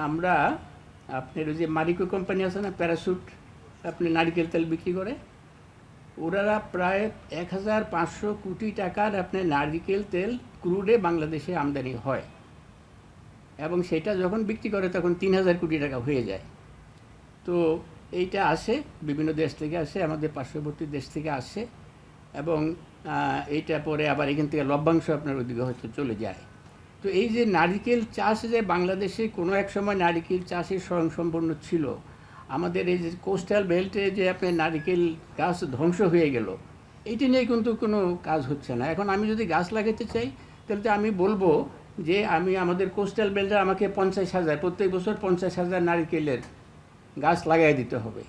আমরা আপনার ওই যে মারিকো কোম্পানি আছে না, প্যারাশুট আপনি নারকেল তেল বিক্রি করে, ওনারা প্রায় 1500 কোটি টাকার আপনার নারকেল তেল ক্রুডে বাংলাদেশে আমদানি হয়, এবং সেটা যখন বিক্রি করে তখন 3000 কোটি টাকা হয়ে যায়। তো এইটা আসে বিভিন্ন দেশ থেকে আসে, আমাদের পার্শ্ববর্তী দেশ থেকে আসে, এবং এইটা পরে আবার এখান থেকে লভ্যাংশ আপনার ওদিকে হয়তো চলে যায়। তো এই যে নারিকেল চাষ, যে বাংলাদেশে কোনো এক সময় নারিকেল চাষে স্বয়ংসম্পূর্ণ ছিল, আমাদের এই যে কোস্টাল বেল্টে যে আপনার নারিকেল গাছ ধ্বংস হয়ে গেল, এইটা নিয়ে কিন্তু কোনো কাজ হচ্ছে না। এখন আমি যদি গাছ লাগাতে চাই, তাহলে তো আমি বলবো যে আমি আমাদের কোস্টাল বেল্টে আমাকে 50,000 প্রত্যেক বছর 50,000 নারিকেলের গাছ লাগাই দিতে হবে।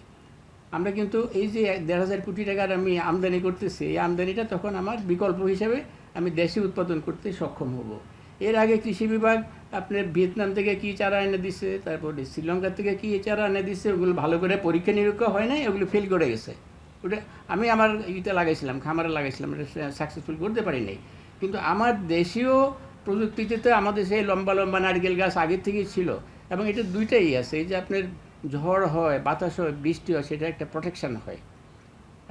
আমরা কিন্তু এই যে 1,500 কোটি টাকার আমি আমদানি করতেছি, এই আমদানিটা তখন আমার বিকল্প হিসেবে আমি দেশে উৎপাদন করতে সক্ষম হব। এর আগে কৃষি বিভাগ আপনার ভিয়েতনাম থেকে কী চারা এনে দিচ্ছে, তারপরে শ্রীলঙ্কা থেকে কী চারা এনে দিচ্ছে, ওগুলো ভালো করে পরীক্ষা নিরীক্ষা হয় নাই, ওগুলো ফেল করে গেছে। ওটা আমি আমার ইতে লাগাইছিলাম, খামারে লাগাইছিলাম, এটা সাকসেসফুল করতে পারি নাই। কিন্তু আমার দেশীয় প্রযুক্তিতে তো আমাদের সেই লম্বা লম্বা নারকেল গাছ আগের থেকেই ছিল, এবং এটা দুইটাই আছে। এই যে আপনার ঝড় হয়, বাতাস হয়, বৃষ্টি হয়, সেটা একটা প্রোটেকশান হয়।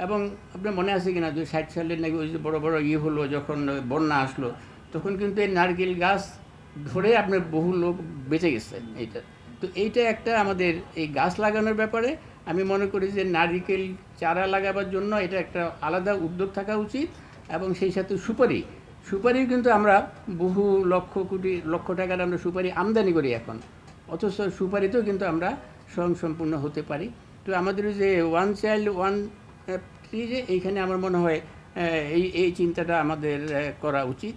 এবং আপনার মনে আছে কিনা 60 সালের নাকি ওই যে বড়ো বড়ো হলো, যখন বন্যা আসলো, তখন কিন্তু এই নারকেল গাছ ধরে আপনার বহু লোক বেঁচে গেছে এইটা। তো এইটা একটা আমাদের এই গাছ লাগানোর ব্যাপারে আমি মনে করি যে নারকেল চারা লাগাবার জন্য এটা একটা আলাদা উদ্যোগ থাকা উচিত। এবং সেই সাথে সুপারিও কিন্তু আমরা বহু লক্ষ টাকার আমরা সুপারি আমদানি করি এখন, অথচ সুপারিতেও কিন্তু আমরা স্বয়ংসম্পূর্ণ হতে পারি। তো আমাদের যে ওয়ান চাইল্ড ওয়ান ট্রি, যে এইখানে আমার মনে হয় এই চিন্তাটা আমাদের করা উচিত।